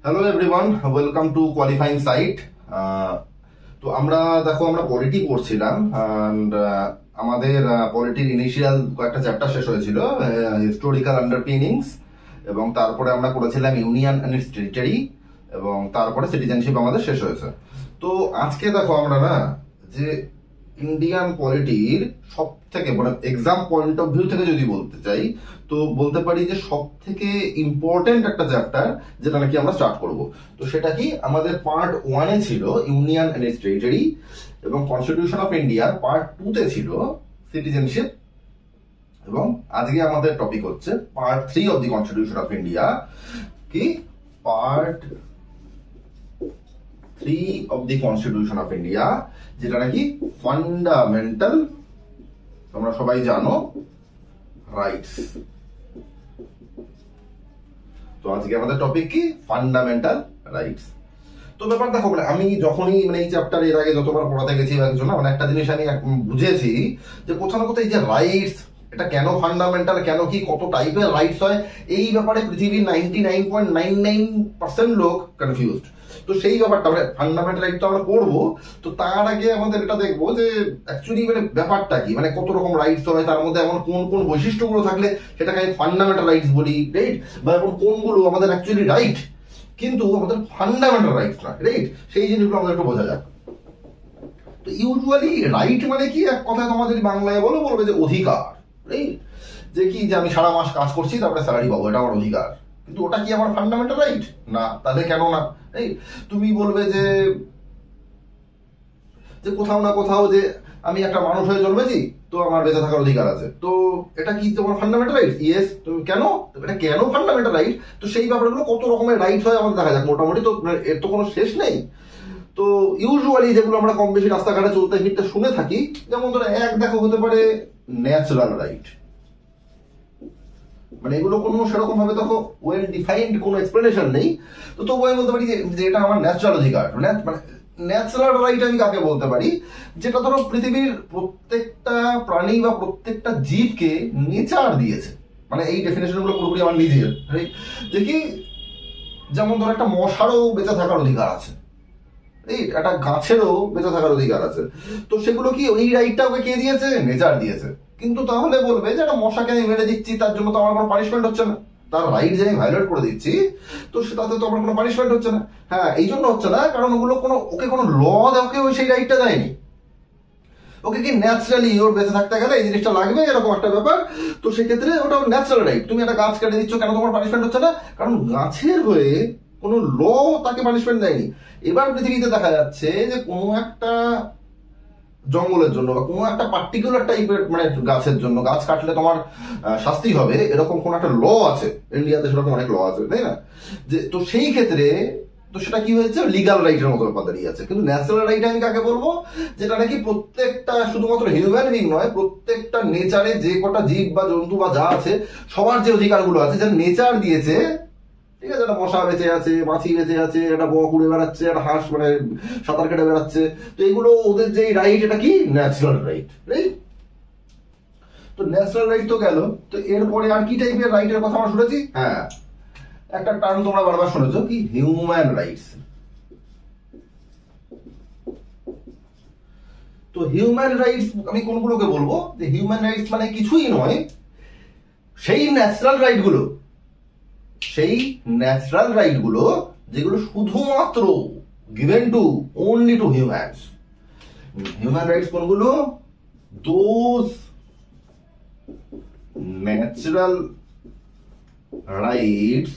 Hello everyone, welcome to qualifying site. তো আমরা polity পড়ছিলাম and, আমাদের পলিটির ইনিশিয়াল কয়েকটা চ্যাপ্টার শেষ হয়েছিল, হিস্টোরিক্যাল আন্ডারপিনিংস, এবং তারপরে আমরা পড়েছিলাম ইউনিয়ন এন্ড ইটস টেরিটরি, এবং তারপরে সিটিজেনশিপ আমাদের শেষ হয়েছে। তো আজকে আমরা যে ইন্ডিয়ান পলিটির সব থেকে মানে এক্সাম পয়েন্ট অফ ভিউ থেকে যদি বলতে চাই, তো বলতে পারি যে সব থেকে ইম্পর্টেন্ট একটা চ্যাপ্টার যেটা নাকি আমরা স্টার্ট করব। তো সেটা কি আমাদের পার্ট 1-এ ছিল ইউনিয়ন এন্ড ইটস টেরিটরি, এবং কনস্টিটিউশন অফ ইন্ডিয়ার পার্ট 2-তে ছিল সিটিজেনশিপ, এবং আজকে আমাদের টপিক হচ্ছে part 3 of the constitution of India, কি part 3 of the constitution of India, যেটা নাকি ফান্ডামেন্টাল, তোমরা সবাই জানো, রাইটস। তো আজকে আমাদের টপিক কি ফান্ডামেন্টাল রাইটস। তো ব্যাপার দেখো, আমি যখনই এই চ্যাপ্টার এর আগে যতবার পড়াতে গেছি একটা জিনিস আমি বুঝেছি যে কোথাও না কোথাও এই যে রাইটস, এটা কেন ফান্ডামেন্টাল, কেন কি, কত টাইপের রাইটস হয়, এই ব্যাপারে পৃথিবীর 99.99% লোক কনফিউজড। তো সেই ব্যাপারটা ফান্ডামেন্টাল রাইট তো আমরা পড়বো, তো তার আগে আমাদের এটা দেখবো যে অ্যাকচুয়ালি ব্যাপারটা কি, কত রকম রাইটস হয়, তার মধ্যে এমন কোন কোন বৈশিষ্ট্যগুলো থাকলে সেটাকে আমি ফান্ডামেন্টাল রাইটস বলি, রাইট, বা এমন কোনগুলো আমাদের অ্যাকচুয়ালি রাইট কিন্তু আমাদের ফান্ডামেন্টাল রাইটস না, রাইট, সেই জিনিসগুলো আমাদের একটু বোঝা যাক। তো ইউজুয়ালি রাইট মানে কি, এক কথায় তোমাদের বাংলায় বলবে যে অধিকার, রাইট, যে কি যে আমি সারা মাস কাজ করছি তারপরে স্যালারি পাবো, এটা আমার অধিকার। কিন্তু ওটা কি আমার ফান্ডামেন্টাল রাইট না? তাহলে কেন না? তুমি বলবে যে কোথাও না কোথাও যে আমি একটা মানুষ হয়ে জন্মেছি, তো আমার বেঁচে থাকার অধিকার আছে, তো এটা কি তোমার ফান্ডামেন্টাল রাইট? ইয়েস। কেন এটা কেন ফান্ডামেন্টাল রাইট? তো সেই ব্যাপারগুলো কত রকমের রাইট হয় আমাদের দেখা যাক মোটামুটি, তো এর তো কোনো শেষ নেই। তো ইউজুয়ালি যেগুলো আমরা কম বেশি রাস্তাঘাটে চলতে ফিরতে শুনে থাকি, যেমন ধরো এক দেখো হতে পারে ন্যাচারাল রাইট, এগুলো কোনো সেরকম ভাবে দেখো ওয়েল ডিফাইন্ড কোনো এক্সপ্লেনেশন নেই, তো তবু আমি বলতে পারি যে এটা আমার ন্যাচারাল অধিকার। ন্যাচারাল রাইট আমি কাকে বলতে পারি? যেটা ধরো পৃথিবীর প্রত্যেকটা প্রাণী বা প্রত্যেকটা জীবকে নেচার দিয়েছে, এই ডেফিনেশন গুলো পুরোপুরি আমার নিজের, যে কি যেমন ধরো একটা মশারও বেঁচে থাকার অধিকার আছে, একটা গাছেরও বেঁচে থাকার অধিকার আছে। তো সেগুলো কি ওই রাইটটা ওকে কে দিয়েছে? নেচার দিয়েছে। কিন্তু তাহলে বলবে যে একটা মশাকে আমি মেরে দিচ্ছি, তার জন্য তো আমার কোনো পানিশমেন্ট হচ্ছে না, তার রাইট যে আমি ভায়োলেট করে দিচ্ছি, তো সেটাতে তো আমার কোনো পানিশমেন্ট হচ্ছে না। হ্যাঁ, এই জন্য হচ্ছে না কারণ ওগুলো ওকে কোনো ল ওকে ওই সেই রাইটটা দেয়নি, ওকে কি ন্যাচারালি ওর বেঁচে থাকতে গেলে এই জিনিসটা লাগবে, এরকম একটা ব্যাপার। তো সেক্ষেত্রে ওটা ন্যাচারাল রাইট। তুমি একটা গাছ কেটে দিচ্ছ, কেন তোমার পানিশমেন্ট হচ্ছে না? কারণ গাছের হয়ে কোনো ল তাকে পানিশমেন্ট দেয়নি। এবার পৃথিবীতে দেখা যাচ্ছে যে কোনো একটা জঙ্গলের জন্য বা কোনো একটা পার্টিকুলার টাইপের গাছের জন্য, গাছ কাটলে তোমার শাস্তি হবে, এরকম কোন একটা ল আছে ইন্ডিয়াতে, সেরকম অনেক ল আছে, তাই না? যে তো সেই ক্ষেত্রে তো সেটা কি হয়েছে, লিগাল রাইটের মতো ব্যাপার দাঁড়িয়ে আছে। কিন্তু ন্যাচারাল রাইট আমি কাকে বলবো? যেটা নাকি প্রত্যেকটা, শুধুমাত্র হিউম্যান বিং নয়, প্রত্যেকটা নেচারে যে কটা জীব বা জন্তু বা যা আছে সবার যে অধিকারগুলো আছে, যা নেচার দিয়েছে, ঠিক আছে, একটা মশা বেঁচে আছে, মাছি বেঁচে আছে, একটা বক উড়ে বেড়াচ্ছে, একটা হাঁস সাঁতার কেটে বেড়াচ্ছে, তো এগুলো ওদের যে রাইট, এটা কি ন্যাচারাল রাইট, রাইট। তো ন্যাচারাল রাইট তো গেল, তো এরপরে আর কি টাইপের রাইটের কথা আমরা শুনেছি? হ্যাঁ, একটা টার্ম তোমরা বারবার শুনেছো, কি হিউম্যান রাইটস। তো হিউম্যান রাইটস আমি কোনগুলোকে বলবো? যে হিউম্যান রাইটস কিছুই নয়, সেই ন্যাচারাল রাইট গুলো, যেগুলো শুধুমাত্র given to only to humans. Human rights কোনগুলো? Those natural rights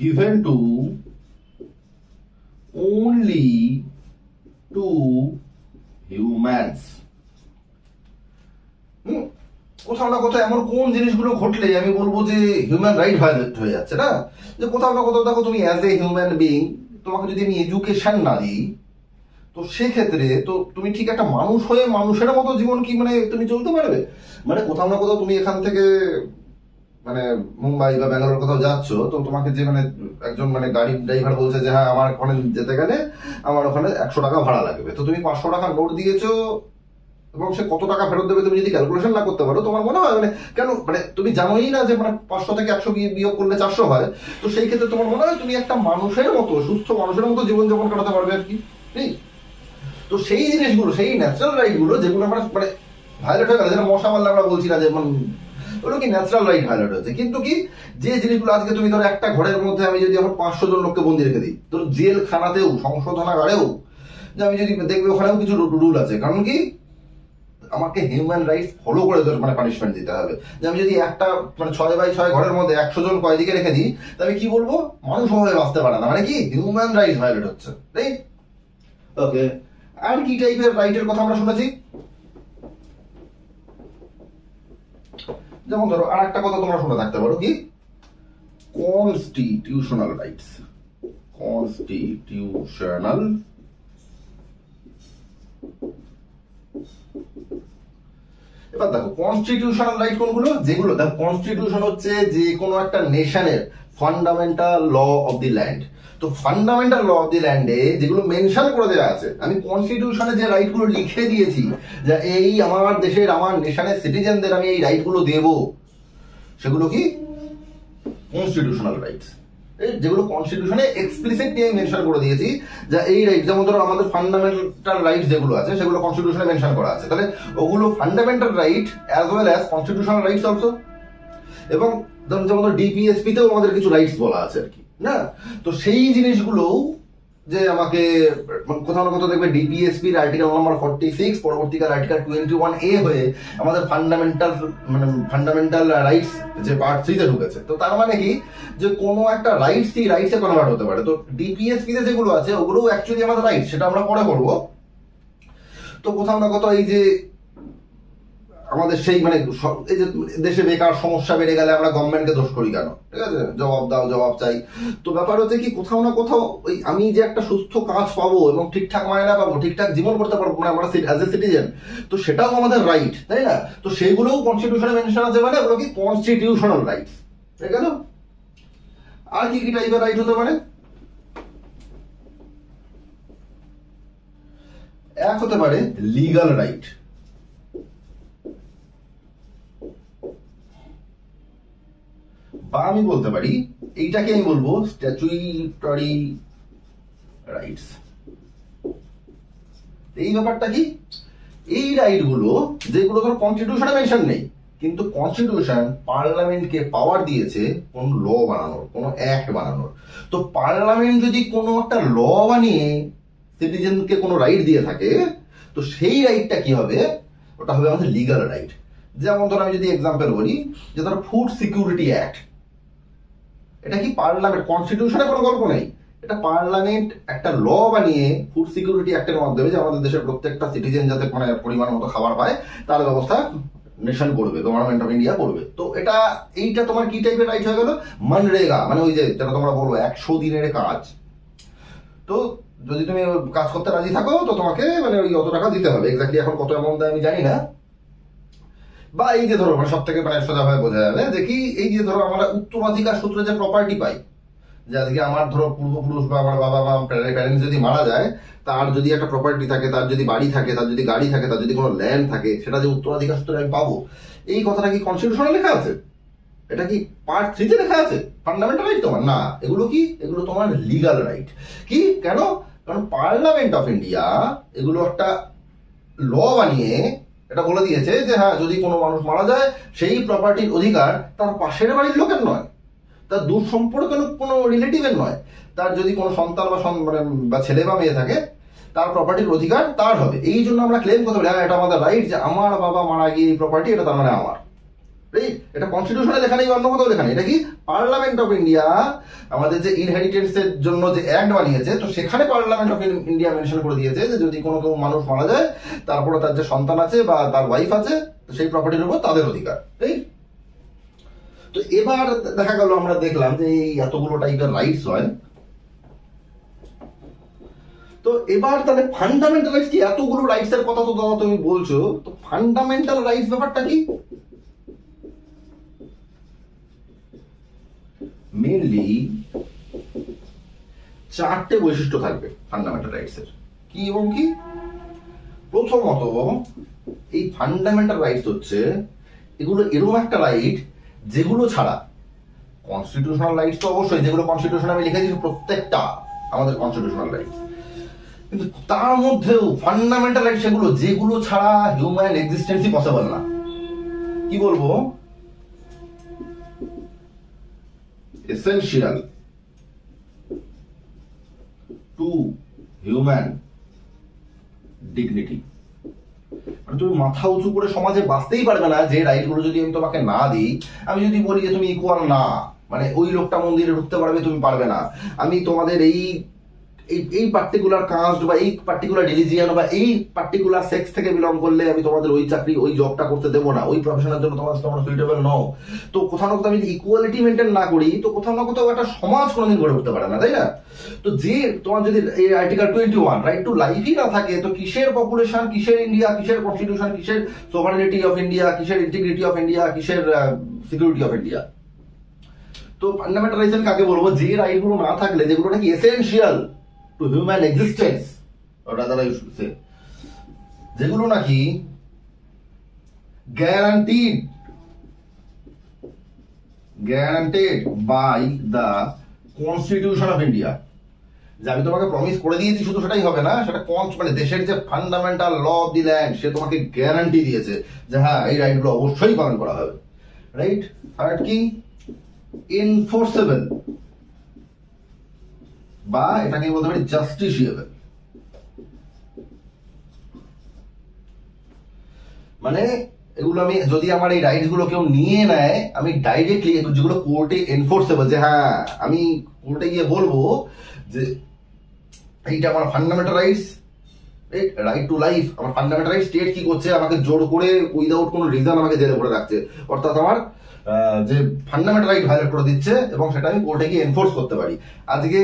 given to only to humans। কোথাও না কোথাও এমন কোন জিনিসগুলো ঘটলে আমি বলবো যে হিউম্যান রাইট ভায়োলেট হয়ে যাচ্ছে না? যে কোথাও না কোথাও দেখো, তুমি অ্যাজ এ হিউম্যান বিং, তোমাকে যদি আমি এডুকেশন না দিই, তো সেক্ষেত্রে তো তুমি ঠিক একটা মানুষ হয়ে মানুষের মতো জীবন কি তুমি চলতে পারবে? কোথাও না কোথাও তুমি এখান থেকে মুম্বাই বা ব্যাঙ্গালোর কোথাও যাচ্ছ, তো তোমাকে যে একজন গাড়ির ড্রাইভার বলছে যে হ্যাঁ আমার ওখানে যেতে গেলে আমার ওখানে 100 টাকা ভাড়া লাগবে, তো তুমি 500 টাকা নোট দিয়েছো এবং সে কত টাকা ফেরত দেবে তুমি যদি ক্যালকুলেশন না করতে পারো, তোমার মনে হয় মানে কেন, মানে তুমি জানোই না যে মানে 500 থেকে 100 বিয়োগ করলে 400 হয়, তো সেই ক্ষেত্রে তোমার মনে হয় তুমি একটা মানুষের মতো, সুস্থ মানুষের মতো জীবনযাপন কাটাতে পারবে আর কি। ঠিক, তো সেই জিনিসগুলো, সেই ন্যাচারাল রাইট গুলো যেগুলো আমরা মানে ভায়োলেট হয়ে গেল, যেটা মশা মারলে আমরা বলছি না যে ওগুলো কি ন্যাচারাল রাইট ভায়োলেট হয়েছে। কিন্তু কি, যে জিনিসগুলো আজকে তুমি ধরো একটা ঘরের মধ্যে আমি যদি এখন 500 জন লোককে বন্দি রেখে দিই, তোর জেলখানাতেও, সংশোধনাগারেও, যে আমি যদি দেখবে ওখানেও কিছু রুল আছে, কারণ কি আমাকে হিউম্যান রাইটস ফলো করে তোর মানে পানিশমেন্ট দিতে হবে। যে আমি যদি একটা মানে 6x6 ঘরের মধ্যে 100 জন কয়েদিকে রেখে দিই, তাহলে কি বলবো, মানুষ হয়ে বাঁচতে পারে না, মানে কি হিউম্যান রাইটস ভায়োলেট হচ্ছে। রাইট, ওকে। আর কি টাইপের রাইটের কথা আমরা শুনেছি, যেমন ধরো আর একটা কথা তোমরা শুনে থাকতে পারো, কি কনস্টিটিউশনাল রাইটস। কনস্টিটিউশনাল এবার দেখো কনস্টিটিউশনাল রাইট কোনগুলো, যেগুলো দেখো কনস্টিটিউশন হচ্ছে যে কোনো একটা নেশনের fundamental law of the land. তো ফান্ডামেন্টাল ল অফ দি ল্যান্ডে যেগুলো মেনশন করে দেওয়া আছে, আমি কনস্টিটিউশনে যে রাইট গুলো লিখে দিয়েছি যে এই আমার দেশের, আমার নেশনের সিটিজেনদের আমি এই রাইট গুলো দেবো, সেগুলো কি কনস্টিটিউশনাল রাইটস। যেগুলো কনস্টিটিউশনে এক্সপ্লিসিটলি আমি মেনশন করে দিয়েছি যে এই রাইট, যেমন ধরো আমাদের ফান্ডামেন্টাল রাইটস যেগুলো আছে সেগুলো কনস্টিটিউশনে মেনশন করা আছে, তাহলে ওগুলো fundamental right as well as constitutional rights also. এবং যেমন ধরো ডিপিএসপি তেও আমাদের কিছু রাইটস বলা আছে আর কি, না? তো সেই জিনিসগুলো যে আমাকে কোথাও না কোথাও দেখবে ডিপিএসপির আর্টিকেল নাম্বার 46 পরবর্তীকাল আর্টিকেল 21A হয়ে আমাদের ফান্ডামেন্টাল রাইটস যে পার্ট 3 তে ঢুকেছে। তো তার মানে কি, যে কোনো একটা রাইটস এই রাইটসে কনভার্ট হতে পারে। তো ডিপিএসপি তে যেগুলো আছে ওগুলো অ্যাকচুয়ালি আমাদের রাইট, সেটা আমরা পরে করবো। তো কোথাও না কোথাও এই যে আমাদের সেই মানে এই যে দেশে বেকার সমস্যা বেড়ে গেলে আমরা গভর্নমেন্টকে দোষ করি কেন, ঠিক আছে, জবাব দাও, জবাব চাই। তো ব্যাপার হচ্ছে কি, কোথাও না কোথাও ওই আমি যে একটা সুস্থ কাজ পাবো এবং ঠিকঠাক মায়না পাবো, ঠিকঠাক জীবন করতে পারবো মানে আমরা অ্যাজ এ সিটিজেন, তো সেটাও আমাদের রাইট, তাই না? তো সেগুলোও কনস্টিটিউশনে মেনশন আছে, মানে ওগুলো কি কনস্টিটিউশনাল রাইটস। ঠিক আছে, আর কি কি টাইপের রাইট হতে পারে, এক হতে পারে লিগাল রাইট, বা আমি বলতে পারি এইটাকে আমি বলবো স্ট্যাচুটরি রাইটস। এই ব্যাপারটা কি, এই রাইট গুলো যেগুলো ধরো কনস্টিটিউশনে মেনশন নেই, কিন্তু কনস্টিটিউশন পার্লামেন্টকে পাওয়ার দিয়েছে কোন ল বানানোর, কোন অ্যাক্ট বানানোর। তো পার্লামেন্ট যদি কোনো একটা ল বানিয়ে সিটিজেনকে কোনো রাইট দিয়ে থাকে, তো সেই রাইটটা কি হবে, ওটা হবে আমাদের লিগাল রাইট। যেমন ধরো আমি যদি এক্সাম্পল বলি, যে ধরো ফুড সিকিউরিটি অ্যাক্ট, এটা কি পার্লামেন্ট, কনস্টিটিউশনে কোনো গল্প নেই, এটা পার্লামেন্ট একটা ল বানিয়ে ফুড সিকিউরিটি অ্যাক্টের মাধ্যমে যে আমাদের দেশের প্রত্যেকটা সিটিজেন যাতে মানে পরিমাণ মতো খাবার পায় তার ব্যবস্থা নেশন করবে, গভর্নমেন্ট অফ ইন্ডিয়া করবে। তো এইটা তোমার কি টাইপের রাইট হয়ে গেল, মনরেগা, মানে ওই যে যেটা তোমরা বলবো 100 দিনের কাজ। তো যদি তুমি কাজ করতে রাজি থাকো তো তোমাকে মানে ওই অত টাকা দিতে হবে, এক্স্যাক্টলি এখন কত অ্যামাউন্ট আমি জানি না। বা এই যে ধরো মানে সব থেকে মানে সোজাভাবে বোঝা যাবে যে কি, এই যে ধরো আমরা উত্তরাধিকার সূত্রে যে প্রপার্টি পাই, যে আজকে আমার ধরো পূর্বপুরুষ বা আমার বাবা মা প্যারেন্টস যদি মারা যায়, তার যদি একটা প্রপার্টি থাকে, তার যদি বাড়ি থাকে, তার যদি গাড়ি থাকে, তার যদি কোনো ল্যান্ড থাকে, সেটা যে উত্তরাধিকার সূত্রে আমি পাবো, এই কথাটা কি কনস্টিটিউশনে লেখা আছে? এটা কি পার্ট 3 তে লেখা আছে ফান্ডামেন্টাল রাইট তোমার? না, এগুলো কি, এগুলো তোমার লিগাল রাইট। কি কেন? কারণ পার্লামেন্ট অফ ইন্ডিয়া এগুলো একটা ল বানিয়ে এটা বলে দিয়েছে যে হ্যাঁ, যদি কোনো মানুষ মারা যায়, সেই প্রপার্টির অধিকার তার পাশের বাড়ির লোকের নয়, তার দূর সম্পর্কের কোনো রিলেটিভের নয়, তার যদি কোনো সন্তান বা ছেলে বা মেয়ে থাকে, তার প্রপার্টির অধিকার তার হবে। এই জন্য আমরা ক্লেম করতে পারি হ্যাঁ, এটা আমাদের রাইট, যে আমার বাবা মারা গিয়ে এই প্রপার্টি, এটা তার মানে আমার। এটা কনস্টিটিউশনে লেখা নেই, অন্য কোথাও লেখা নেই। এটা কি পার্লামেন্ট অফ ইন্ডিয়া আমাদের যে ইনহেরিটেন্স এর জন্য যে অ্যাক্ট বানিয়েছে, তো সেখানে পার্লামেন্ট অফ ইন্ডিয়া মেনশন করে দিয়েছে যে যদি কোনো মানুষ মারা যায়, তারপরে তার যে সন্তান আছে বা তার ওয়াইফ আছে, তো সেই প্রপার্টির উপর তাদের অধিকার। তো এবার দেখা গেল আমরা দেখলাম যে এই এতগুলো টাইপের রাইটস হয়। তো এবার তাহলে ফান্ডামেন্টাল রাইটস কি, এতগুলো রাইটস এর কথা তো দাদা তুমি বলছো, তো ফান্ডামেন্টাল রাইটস ব্যাপারটা কি? মেনলি 4টে বৈশিষ্ট্য থাকবে ফান্ডামেন্টাল রাইটস এর। কি এবং কি? প্রথমত, এই ফান্ডামেন্টাল রাইটস হচ্ছে এগুলো এরকম একটা রাইট যেগুলো ছাড়া কনস্টিটিউশনাল রাইটস তো অবশ্যই, যেগুলো কনস্টিটিউশন আমি লিখেছি প্রত্যেকটা আমাদের কনস্টিটিউশনাল রাইটস, কিন্তু তার মধ্যেও ফান্ডামেন্টাল রাইট সেগুলো যেগুলো ছাড়া হিউম্যান এক্সিস্টেন্সই পসিবল না। কি বলবো? Essential two human dignity. মানে তুমি মাথা উঁচু করে সমাজে বাঁচতেই পারবে না যে রাইট গুলো যদি আমি তোমাকে না দিই। আমি যদি বলি যে তুমি ইকুয়াল না, মানে ওই লোকটা মন্দিরে ঢুকতে পারবে, তুমি পারবে না। আমি তোমাদের এই এই পার্টিকুলার কাস্ট বা এই পার্টিকুলার রিলিজিয়ান বা এই পার্টিকুলার সেক্স থেকে বিলং করলে আমি তোমাদের ওই চাকরি ওই জবটা করতে দেবো না, ওই প্রফেশনের জন্য তোমরা সুইটেবল নও। তো কোথাও না কোথাও আমি ইকুয়ালিটি মেনটেন না করি তো কোথাও না কোথাও একটা সমাজ কোনোদিন গড়ে উঠতে পারে না, তাই না? তো যে তোমার যদি এই আর্টিকেল 21 রাইট টু লাইফই না থাকে তো কিসের পপুলেশন, কিসের ইন্ডিয়া, কিসের কনস্টিটিউশন, কিসের সোভারেনিটি অফ ইন্ডিয়া, কিসের ইন্টিগ্রিটি অফ ইন্ডিয়া, কিসের সিকিউরিটি অফ ইন্ডিয়া? তো ফান্ডামেন্টাল রাইটস কাকে বলবো? যে রাইট গুলো না থাকলে, যেগুলো নাকি এসেনশিয়াল টু হিউম্যান এক্সিস্টেন্স, যেগুলো নাকি guaranteed by the constitution of India. যে আমি তোমাকে প্রমিস করে দিয়েছি শুধু সেটাই হবে না, সেটা মানে দেশের যে fundamental law of the land সে তোমাকে গ্যারান্টি দিয়েছে যে হ্যাঁ এই রাইট গুলো অবশ্যই পালন করা হবে। রাইট? থার্ড কি? এনফোর্সেবল, বা এটাকে বলতে পারি জাস্টিসিয়েবল। মানে এগুলো আমি যদি আমার এই রাইটস গুলো কেউ নিয়ে নেয়, আমি ডাইরেক্টলি যেগুলো কোর্টে এনফোর্সেবল, যে হ্যাঁ আমি কোর্টে গিয়ে বলবো যে এইটা আমার fundamental rights, right to life আমার ফান্ডামেন্টাল রাইট, স্টেট কি করছে আমাকে জোর করে উইদাউট কোনো রিজন আমাকে জেলে ভরে রাখছে, অর্থাৎ আমার যে ফান্ডামেন্টাল রাইট ভায়োলেট করে দিচ্ছে, এবং সেটা আমি কোর্টে গিয়ে এনফোর্স করতে পারি। আজকে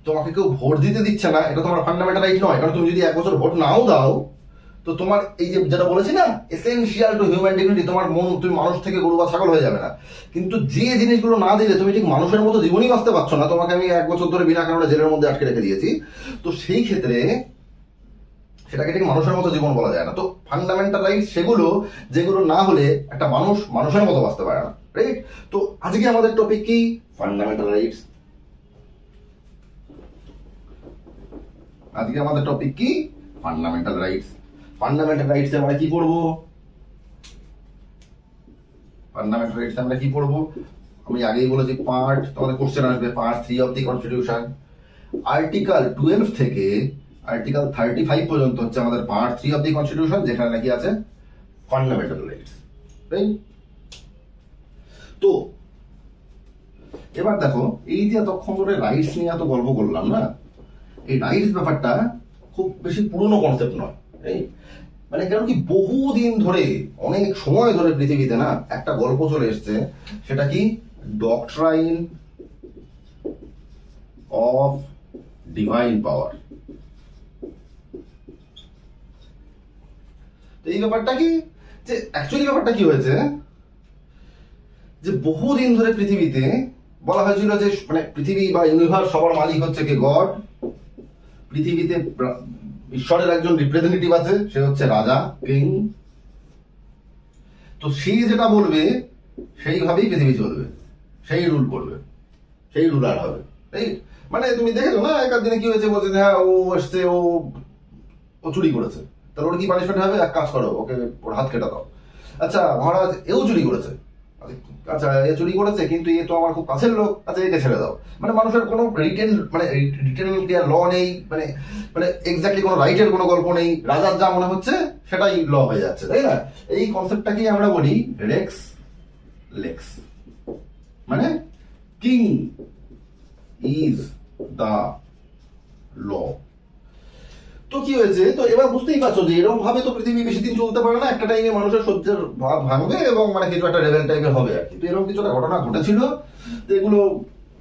তোমাকে কেউ ভোট দিতে দিচ্ছে না, এটা তোমার ফান্ডামেন্টাল রাইট নয়, কারণ তুমি যদি 1 বছর ভোট নাও দাও তো তোমার এই যে যেটা বলেছি না এসেনশিয়াল টু হিউম্যান ডিগনিটি, তোমার মন, তুমি মানুষ থেকে গরু বা ছাগল হয়ে যাবে না। কিন্তু যে জিনিসগুলো না দিলে তুমি ঠিক মানুষের মতো জীবনই বাঁচতে পারছো না, তোমাকে আমি 1 বছর ধরে বিনা কারণে জেলের মধ্যে আটকে রেখে দিয়েছি, তো সেই ক্ষেত্রে সেটাকে ঠিক মানুষের মতো জীবন বলা যায় না। তো ফান্ডামেন্টাল রাইটস সেগুলো যেগুলো না হলে একটা মানুষ মানুষের মতো বাঁচতে পারে না। রাইট? তো আজকে আমাদের টপিক কি? Fundamental rights. আজকে আমাদের টপিক কি? Fundamental rights. ফান্ডামেন্টাল রাইটস আমরা কি পড়বো? ফান্ডামেন্টাল রাইটস আমরা কি পড়বো? আমি আগেই বলেছি পার্ট, তোমাদের কোশ্চেন আসবে part 3 of the constitution. Article 12 থেকে আর্টিকেল 35 পর্যন্ত হচ্ছে আমাদের পার্ট 3 অফ দি কনস্টিটিউশন, যেখানে নাকি আছে ফান্ডামেন্টাল রাইটস। রাইট? তো এবার দেখো, এই যে এতক্ষণ ধরে রাইটস নিয়ে এত গল্প করলাম না, এই রাইটস ব্যাপারটা খুব বেশি পুরনো কনসেপ্ট নয়। মানে কারণ কি বহুদিন ধরে, অনেক সময় ধরে পৃথিবীতে না একটা গল্প চলে এসছে, সেটা কি? ডক্ট্রাইন অফ ডিভাইন পাওয়ার। তো এই ব্যাপারটা কি, যে অ্যাকচুয়ালি ব্যাপারটা কি হয়েছে, যে বহুদিন ধরে পৃথিবীতে বলা হয়েছিল যে মানে পৃথিবী বা ইউনিভার্স সবার মালিক হচ্ছে কি? গড। পৃথিবীতে ঈশ্বরের একজন রিপ্রেজেন্টেটিভ আছে, সে হচ্ছে রাজা, কিং। তো সে যেটা বলবে সেইভাবেই পৃথিবী চলবে, সেই রুল করবে, সেই রুলার হবে। রাইট? মানে তুমি দেখেছো না এক দিনে কি হয়েছে, বলছে হ্যাঁ ও এসছে, ও চুরি করেছে, তাহলে ওর কি পানিশমেন্ট হবে? এক কাজ করো, ওকে ওর হাত কেটে দাও। আচ্ছা মহারাজ এও চুরি করেছে, আচ্ছা এ চুরি করেছে কিন্তু এ তো আমার খুব কাছের লোক, আচ্ছা একে ছেড়ে দাও। মানে মানুষের কোনো রিটেন ল নেই, মানে মানে এক্স্যাক্টলি কোনো রাইটের কোনো গল্প নেই, রাজার যা মনে হচ্ছে সেটাই ল হয়ে যাচ্ছে, তাই না? এই কনসেপ্টটাকে আমরা বলি রেক্স লেক্স। মানে কিং ইজ দা ল। তো কি হয়েছে, তো এবার বুঝতেই পারছো যে এরকম ভাবে তো পৃথিবী বেশি দিন চলতে পারে না, একটা টাইমে মানুষের সহ্যের ভাত ভাঙবে এবং মানে কিছু একটা রেবেল টাইপের হবে আর কি। তো এরকম কিছু একটা ঘটনা ঘটেছিল, তো এগুলো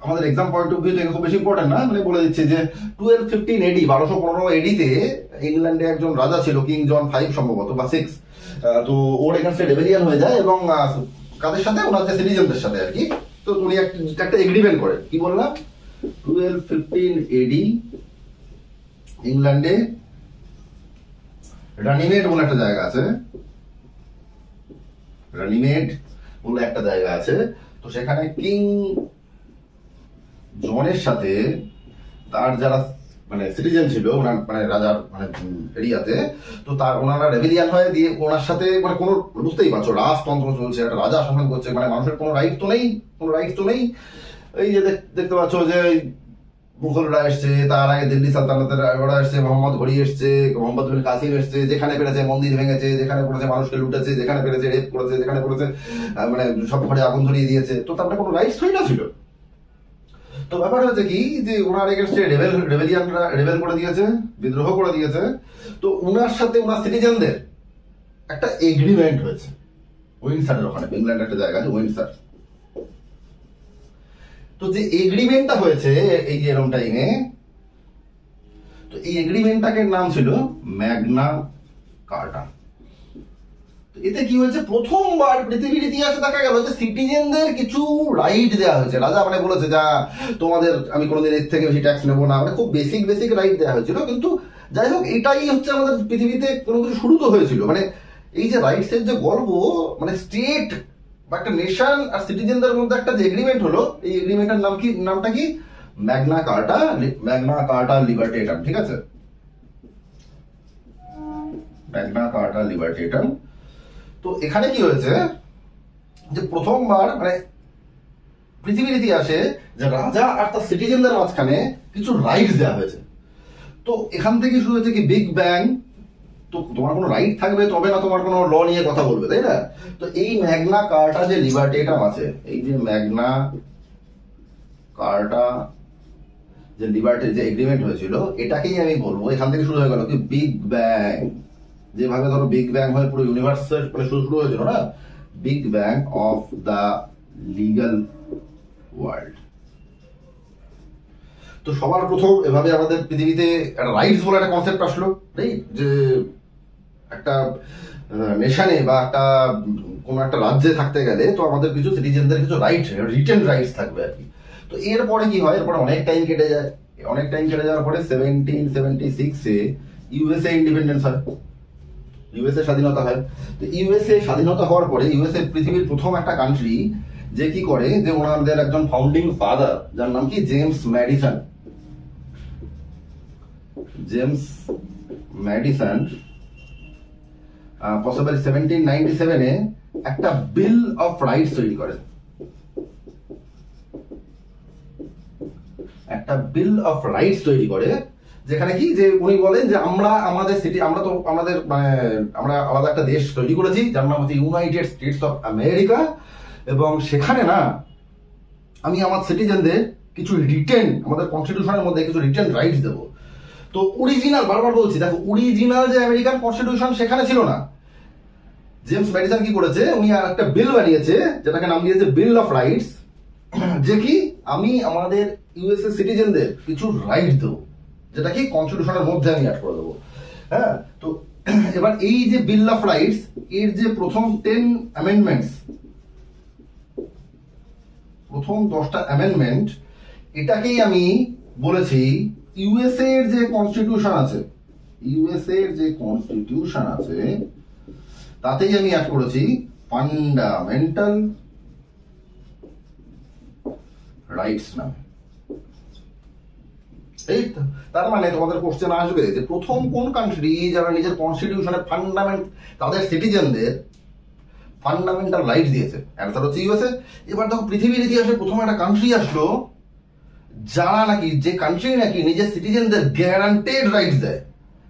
আমাদের এক্সাম পয়েন্ট অফ ভিউ থেকে খুব বেশি ইম্পর্টেন্ট না। মানে বলে দিচ্ছে যে 1215 এডি, 1215 এডিতে ইংল্যান্ডে একজন রাজা ছিল, কিং জন 5 সম্ভবত বা 6। তো ওর এগেনস্টে রেবেলিয়ান হয়ে যায়, এবং কাদের সাথে? ওনার যে সিটিজেনদের সাথে আর কি। তো উনি একটা এগ্রিমেন্ট করেন, কি বললাম? 1215 এডি ইংল্যান্ডে রানিমেড বলে একটা জায়গা আছে, রানিমেড বলে একটা জায়গা আছে। তো সেখানে কিং জনের সাথে তার যারা মানে সিটিজেন ছিল ওনার মানে রাজার মানে এরিয়াতে, তো তার ওনারা রেবেলিয়ান হয়, দিয়ে ওনার সাথে মানে কোনো বুঝতেই পারছো রাজতন্ত্র চলছে, একটা রাজা শাসন করছে, মানে মানুষের কোনো রাইট তো নেই, কোনো রাইট তো নেই। এই যে দেখতে পাচ্ছ যে মুঘলরা এসছে, তার আগে দিল্লি সালতানাতের ওরা এসছে, মোহাম্মদ ঘড়ি এসছে, মোহাম্মদ বিন কাসিম এসছে, যেখানে পেরেছে মন্দির ভেঙেছে, যেখানে পেরেছে মানুষকে লুটেছে, যেখানে পেরেছে রেপ করেছে, যেখানে পেরেছে মানে সব ঘরে আগুন ধরিয়ে দিয়েছে। তো তার কোনো রাইটস হই না ছিল। তো ব্যাপার হচ্ছে কি যে ওনার এগেনস্টে রেবেলিয়ানরা রেবেল করে দিয়েছে, বিদ্রোহ করে দিয়েছে। তো ওনার সাথে ওনার সিটিজেনদের একটা এগ্রিমেন্ট হয়েছে উইন্ডসারের ওখানে, ইংল্যান্ড একটা জায়গা আছে উইন্ডসার। তো যে এগ্রিমেন্টটা হয়েছে এই যে এরকম টাইমে, তো এই এগ্রিমেন্টটাকে নাম ছিল ম্যাগনা কার্টা। এতে কি হয়েছে, প্রথমবার পৃথিবীর ইতিহাসে দেখা গেল যে সিটিজেনদের কিছু রাইট দেওয়া হয়েছে। রাজা মানে বলেছে যা তোমাদের আমি কোনোদিন এর থেকে বেশি ট্যাক্স নেবো না, মানে খুব বেসিক রাইট দেওয়া হয়েছিল। কিন্তু যাই হোক, এটাই হচ্ছে আমাদের পৃথিবীতে কোনো কিছু শুরু তো হয়েছিল। মানে এই যে রাইটস এর যে গল্প, মানে স্টেট বা একটা নেশন আর সিটিজেনদের মধ্যে একটা যে এগ্রিমেন্ট হলো, এই এগ্রিমেন্টের নামটা কি ম্যাগনা কার্টা লিবার্টেটাম। ঠিক আছে, ম্যাগনা কার্টা লিবার্টেটাম। তো এখানে কি হয়েছে যে প্রথমবার মানে পৃথিবীর ইতিহাসে যে রাজা আর তার সিটিজেনদের মাঝখানে কিছু রাইটস দেওয়া হয়েছে। তো এখান থেকে শুরু হয়েছে কি বিগ ব্যাং। তো তোমার কোনো রাইট থাকবে তবে না তোমার কোনো ল নিয়ে কথা বলবে, তাই না? তো এই ম্যাগনা কার্টা যে লিবার্টেটাম আছে, এই যে ম্যাগনা কার্টা যে লিবার্টি যে এগ্রিমেন্ট হয়েছিল, এটাকেই আমি বলবো এখান থেকে শুরু হয়ে গেল কি বিগ ব্যাং। যেভাবে ধরো বিগ ব্যাং হয়ে পুরো ইউনিভার্সের মানে শুরু হয়েছিল না, big bang of the legal world. তো সবার প্রথম এভাবে আমাদের পৃথিবীতে একটা রাইটস বলে একটা কনসেপ্ট আসলো, রাইট? যে একটা নেশনে বা একটা কোনো একটা রাজ্যে থাকতে গেলে তো আমাদের কিছু সিটিজেনদের কিছু রাইট, রিটেন রাইটস থাকবে আর কি। তো এরপরে কি হয়, এরপরে অনেক টাইম কেটে যায়। অনেক টাইম কেটে যাওয়ার পরে 1776-এ ইউএসএ ইন্ডিপেন্ডেন্স হয়, ইউএসএ স্বাধীনতা হয়। তো ইউএসএ স্বাধীনতা হওয়ার পরে ইউএসএ পৃথিবীর প্রথম একটা কান্ট্রি যে কি করে, যে ওনাদের একজন ফাউন্ডিং ফাদার যার নাম কি জেমস ম্যাডিসন, পসিবল 1797-এ একটা বিল অফ রাইটস তৈরি করে। একটা বিল অফ রাইটস তৈরি করে, যেখানে কি যে উনি বলেন যে আমরা আমাদের সিটি, আমরা তো আমাদের মানে আমরা আলাদা একটা দেশ তৈরি করেছি যার নাম হচ্ছে ইউনাইটেড স্টেটস অফ আমেরিকা, এবং সেখানে না আমি আমার সিটিজেনদের কিছু রিটেন, আমাদের কনস্টিটিউশনের মধ্যে কিছু রিটেন রাইটস দেবো। তো অরিজিনাল, বারবার বলছি দেখো, অরিজিনাল যে আমেরিকান কনস্টিটিউশন সেখানে ছিল না। জেমস ম্যাডিসন কি করেছে, উনি আর একটা বিল বানিয়েছে যেটাকে নাম দিয়েছে বিল অফ রাইটস, যে কি আমি আমাদের ইউএসএ সিটিজেনদের কিছু রাইট দেবো, যেটা কি কনস্টিটিউশনের মধ্যে আমি অ্যাড করে দেবো। হ্যাঁ, তো এবার এই যে বিল অফ রাইটস এর যে প্রথম 10 অ্যামেন্ডমেন্টস, প্রথম 10টা অ্যামেন্ডমেন্ট, এটাকেই আমি বলেছি ইউএসএ এর যে কনস্টিটিউশন আছে, ইউএসএ এর যে কনস্টিটিউশন আছে তাতেই আমি অ্যাড করেছি ফান্ডামেন্টাল রাইটস নামে। এই তার মানে তোমাদের কোশ্চেন আসবে যে প্রথম কোন কান্ট্রি যারা নিজের কনস্টিটিউশনের ফান্ডামেন্ট তাদের সিটিজেনদের ফান্ডামেন্টাল রাইটস দিয়েছে? অ্যান্সার হচ্ছে ইউএসএ। এবার দেখো পৃথিবীর ইতিহাসে প্রথম একটা কান্ট্রি আসলো যারা নাকি, যে কান্ট্রি নাকি নিজের সিটিজেনদের গ্যারান্টেড রাইটস দেয়,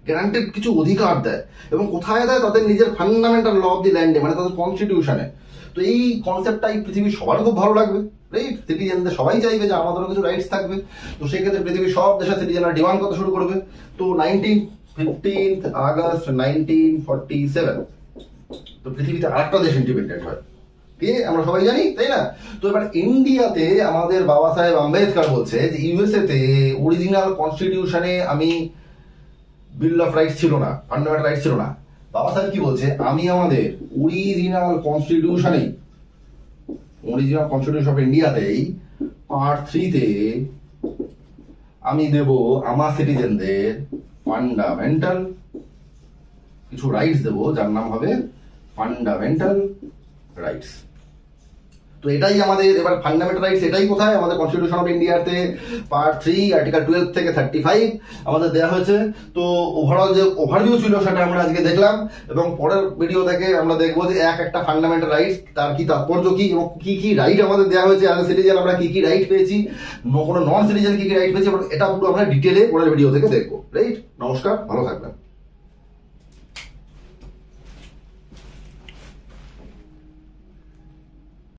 গ্যারান্টেড কিছু অধিকার দেয়, এবং কোথায় দেয়? তাদের নিজের ফান্ডামেন্টাল ল অফ দি ল্যান্ডে, মানে তাদের কনস্টিটিউশনে। তো এই কনসেপ্টটাই পৃথিবীর সবার খুব ভালো লাগবে, রাইট? সিটিজেনদের সবাই চাইবে যে আমাদেরও কিছু রাইটস থাকবে। তো সেই ক্ষেত্রে পৃথিবীর সব দেশের সিটিজেনরা ডিমান্ড করতে শুরু করবে। তো 15 আগস্ট 1947 তো পৃথিবীতে আরেকটা দেশ ইন্ডিপেন্ডেন্ট হয়, কে আমরা সবাই জানি, তাই না? তো এবার ইন্ডিয়াতে আমাদের বাবা সাহেব আম্বেদকর বলছে যে ইউএসএ তে অরিজিনাল কনস্টিটিউশনে আমি বিল অফ রাইটস ছিল না, ফান্ডামেন্টাল রাইটস ছিল না। বাবা সাহেব কি বলছে, আমি আমাদের অরিজিনাল কনস্টিটিউশনেই, অরিজিনাল কনস্টিটিউশন অফ ইন্ডিয়াতেই পার্ট 3-তে আমি দেব আমার সিটিজেনদের ফান্ডামেন্টাল কিছু রাইটস দেবো যার নাম হবে ফান্ডামেন্টাল রাইটস। তো এটাই আমাদের এবার ফান্ডামেন্টাল রাইটস, এটাই কোথায় আমাদের কনস্টিটিউশন অফ ইন্ডিয়াতে পার্ট 3 আর্টিকেল 12 থেকে 35 আমাদের দেওয়া হয়েছে। তো ওভারঅল যে ওভারভিউ ছিল সেটা আমরা আজকে দেখলাম, এবং পরের ভিডিও থেকে আমরা দেখবো যে একটা ফান্ডামেন্টাল রাইটস তার কি তাৎপর্য কি, এবং কি কি রাইট আমাদের দেওয়া হয়েছে অ্যাজ এ সিটিজেন, আমরা কি কি রাইট পেয়েছি, কোনো নন সিটিজেন কি কি রাইট পেয়েছি, এটা পুরো আমরা ডিটেলে পরের ভিডিও থেকে দেখবো। রাইট, নমস্কার, ভালো থাকবেন।